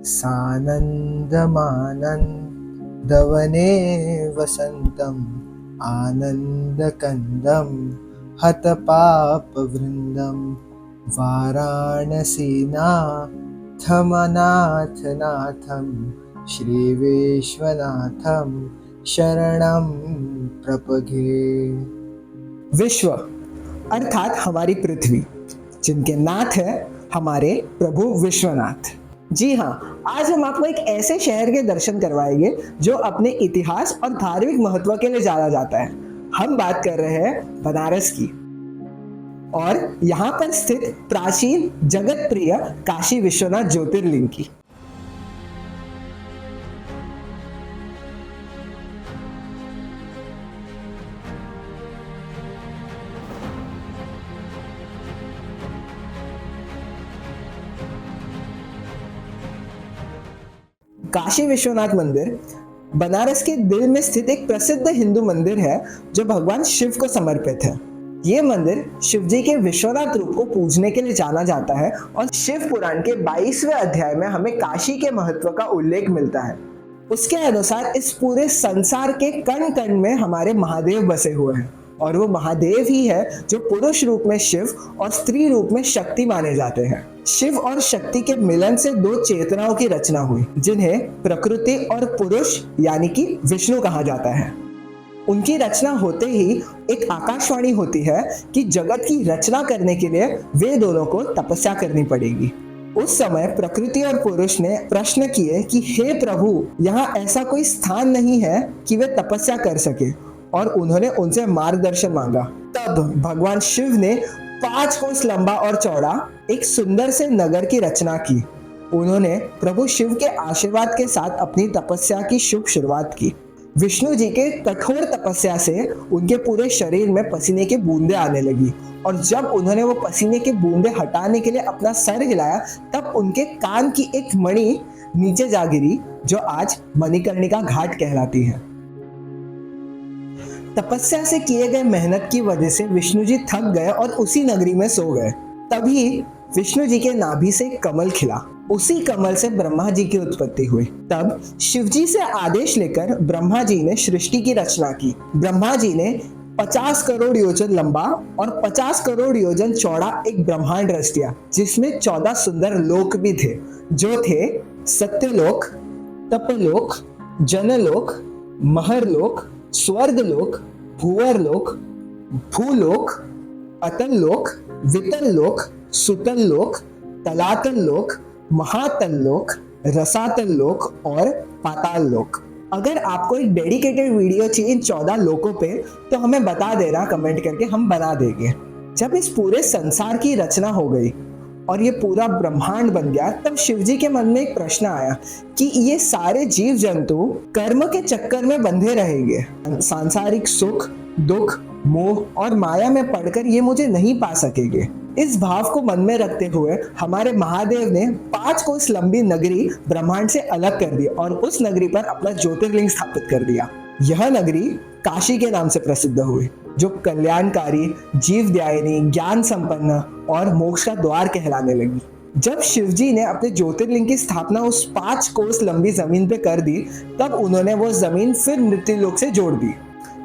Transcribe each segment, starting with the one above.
सानन्दमानन्दवने वसन्तम् आनन्दकन्दं हतपापवृन्दं वाराणसीनाथमनाथनाथं श्रीविश्वनाथं शरणं प्रपद्ये। विश्व अर्थात हमारी पृथ्वी, जिनके नाथ है हमारे प्रभु विश्वनाथ। जी हाँ, आज हम आपको एक ऐसे शहर के दर्शन करवाएंगे जो अपने इतिहास और धार्मिक महत्व के लिए जाना जाता है। हम बात कर रहे हैं बनारस की और यहाँ पर स्थित प्राचीन जगत प्रिय काशी विश्वनाथ ज्योतिर्लिंग की। काशी विश्वनाथ मंदिर बनारस के दिल में स्थित एक प्रसिद्ध हिंदू मंदिर है जो भगवान शिव को समर्पित है। ये मंदिर शिव जी के विश्वनाथ रूप को पूजने के लिए जाना जाता है और शिव पुराण के 22वें अध्याय में हमें काशी के महत्व का उल्लेख मिलता है। उसके अनुसार इस पूरे संसार के कण कण में हमारे महादेव बसे हुए हैं और वो महादेव ही है जो पुरुष रूप में शिव और स्त्री रूप में शक्ति माने जाते हैं। शिव और शक्ति के मिलन से दो चेतनाओं की रचना हुई जिन्हें प्रकृति और पुरुष यानी कि विष्णु कहा जाता है। उनकी रचना होते ही एक आकाशवाणी होती है कि जगत की रचना करने के लिए वे दोनों को तपस्या करनी पड़ेगी। उस समय प्रकृति और पुरुष ने प्रश्न किए कि हे प्रभु, यहाँ ऐसा कोई स्थान नहीं है कि वे तपस्या कर सके और उन्होंने उनसे मार्गदर्शन मांगा। तब भगवान शिव ने 5 कोस लंबा और चौड़ा एक सुंदर से नगर की रचना की। उन्होंने प्रभु शिव के आशीर्वाद के साथ अपनी तपस्या की शुभ शुरुआत की। विष्णु जी के कठोर तपस्या से उनके पूरे शरीर में पसीने की बूंदें आने लगी और जब उन्होंने वो पसीने की बूंदें हटाने के लिए अपना सर हिलाया तब उनके कान की एक मणि नीचे जा गिरी जो आज मणिकर्णिका घाट कहलाती है। तपस्या से किए गए मेहनत की वजह से विष्णु जी थक गए और उसी नगरी में सो गए। तभी विष्णु जी के नाभि से कमल खिला। उसी कमल से ब्रह्मा जी की उत्पत्ति हुई। तब शिव जी से आदेश लेकर ब्रह्मा जी ने सृष्टि की रचना की। ब्रह्मा जी ने 50 करोड़ योजन लंबा और 50 करोड़ योजन चौड़ा एक ब्रह्मांड रच दिया जिसमें 14 सुंदर लोक भी थे जो थे सत्यलोक, तपलोक, जनलोक, महरलोक, स्वर्गलोक, भूवरलोक, भूलोक, अतललोक, वितललोक, सुतललोक, तलातललोक, महातललोक, रसातललोक और पाताललोक। अगर आपको एक डेडिकेटेड वीडियो चाहिए इन 14 लोकों पे तो हमें बता देना कमेंट करके, हम बना देंगे। जब इस पूरे संसार की रचना हो गई और ये पूरा ब्रह्मांड बन गया तब शिव जी के मन में एक प्रश्न आया कि ये सारे जीव जंतु कर्म के चक्कर में बंधे रहेंगे। सांसारिक सुख, दुख, मोह और माया में पड़कर ये मुझे नहीं पा सकेंगे। इस भाव को मन में रखते हुए हमारे महादेव ने 5 कोस लंबी नगरी ब्रह्मांड से अलग कर दी और उस नगरी पर अपना ज्योतिर्लिंग स्थापित कर दिया। यह नगरी काशी के नाम से प्रसिद्ध हुई जो कल्याणकारी, जीवदायिनी, ज्ञान संपन्न और मोक्ष का द्वार कहलाने लगी। जब शिवजी ने अपने ज्योतिर्लिंग की स्थापना उस 5 कोस लंबी जमीन पे कर दी तब उन्होंने वो जमीन फिर मृत्युलोक से जोड़ दी।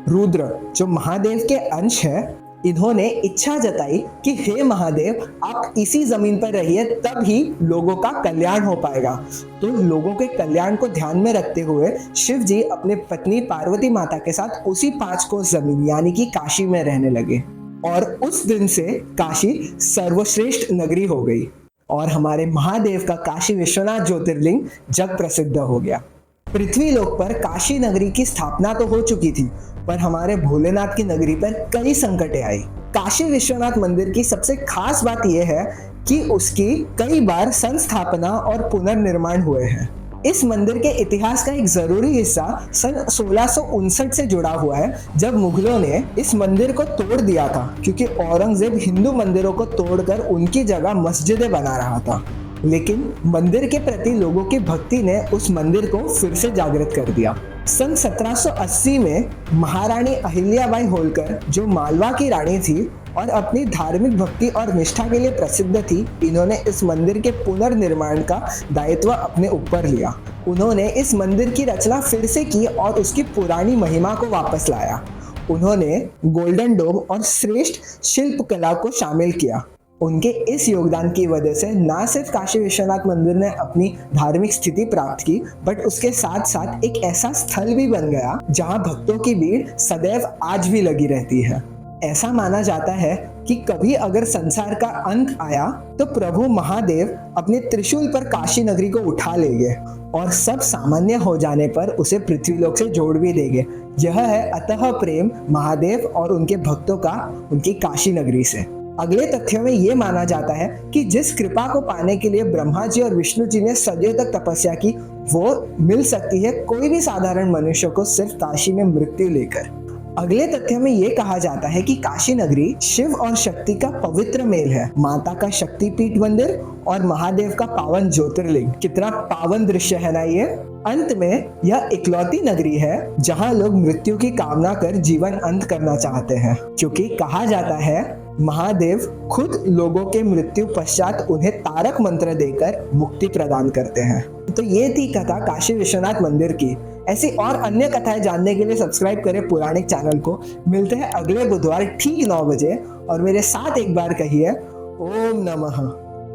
रुद्र जो महादेव के अंश है, इन्होंने इच्छा जताई कि हे महादेव, आप इसी जमीन पर रहिए तब ही लोगों का कल्याण हो पाएगा। तो लोगों के कल्याण को ध्यान में रखते हुए शिव जी अपने पत्नी पार्वती माता के साथ उसी 5 कोस जमीन यानी कि काशी में रहने लगे और उस दिन से काशी सर्वश्रेष्ठ नगरी हो गई और हमारे महादेव का काशी विश्वनाथ ज्योतिर्लिंग जग प्रसिद्ध हो गया। पृथ्वी लोक पर काशी नगरी की स्थापना तो हो चुकी थी पर हमारे भोलेनाथ की नगरी पर कई संकटें आई। काशी विश्वनाथ मंदिर की सबसे खास बात यह है कि उसकी कई बार संस्थापना और पुनर्निर्माण हुए हैं। इस मंदिर के इतिहास का एक जरूरी हिस्सा सन 1659 से जुड़ा हुआ है जब मुगलों ने इस मंदिर को तोड़ दिया था क्योंकि औरंगजेब हिंदू मंदिरों को तोड़कर उनकी जगह मस्जिदें बना रहा था। लेकिन मंदिर के प्रति लोगों की भक्ति ने उस मंदिर को फिर से जागृत कर दिया। सन 1780 में महारानी अहिल्याबाई होलकर जो मालवा की रानी थी, और अपनी धार्मिक भक्ति और निष्ठा के लिए प्रसिद्ध थी, इन्होंने इस मंदिर के पुनर्निर्माण का दायित्व अपने ऊपर लिया। उन्होंने इस मंदिर की रचना फिर से की और उसकी पुरानी महिमा को वापस लाया। उन्होंने गोल्डन डोम और श्रेष्ठ शिल्पकला को शामिल किया। उनके इस योगदान की वजह से न सिर्फ काशी विश्वनाथ मंदिर ने अपनी धार्मिक स्थिति प्राप्त की, बट उसके साथ साथ एक ऐसा स्थल भी बन गया जहां भक्तों की भीड़ सदैव आज भी लगी रहती है। ऐसा माना जाता है कि कभी अगर संसार का अंत आया तो प्रभु महादेव अपने त्रिशूल पर काशी नगरी को उठा लेंगे और सब सामान्य हो जाने पर उसे पृथ्वीलोक से जोड़ भी देंगे। यह है अतः प्रेम महादेव और उनके भक्तों का उनकी काशी नगरी से। अगले तथ्यों में ये माना जाता है कि जिस कृपा को पाने के लिए ब्रह्मा जी और विष्णु जी ने सदियों तक तपस्या की, वो मिल सकती है कोई भी साधारण मनुष्य को सिर्फ काशी में मृत्यु लेकर। अगले तथ्य में ये कहा जाता है कि काशी नगरी शिव और शक्ति का पवित्र मेल है। माता का शक्तिपीठ मंदिर और महादेव का पावन ज्योतिर्लिंग। कितना पावन दृश्य है ना ये। अंत में यह इकलौती नगरी है जहां लोग मृत्यु की कामना कर जीवन अंत करना चाहते हैं, क्योंकि कहा जाता है महादेव खुद लोगों के मृत्यु पश्चात उन्हें तारक मंत्र देकर मुक्ति प्रदान करते हैं। तो ये थी कथा काशी विश्वनाथ मंदिर की। ऐसी और अन्य कथाएं जानने के लिए सब्सक्राइब करें पुराणिक चैनल को। मिलते हैं अगले बुधवार ठीक 9 बजे और मेरे साथ एक बार कहिए ओम नमः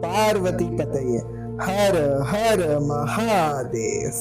पार्वती पतये हर हर महादेव।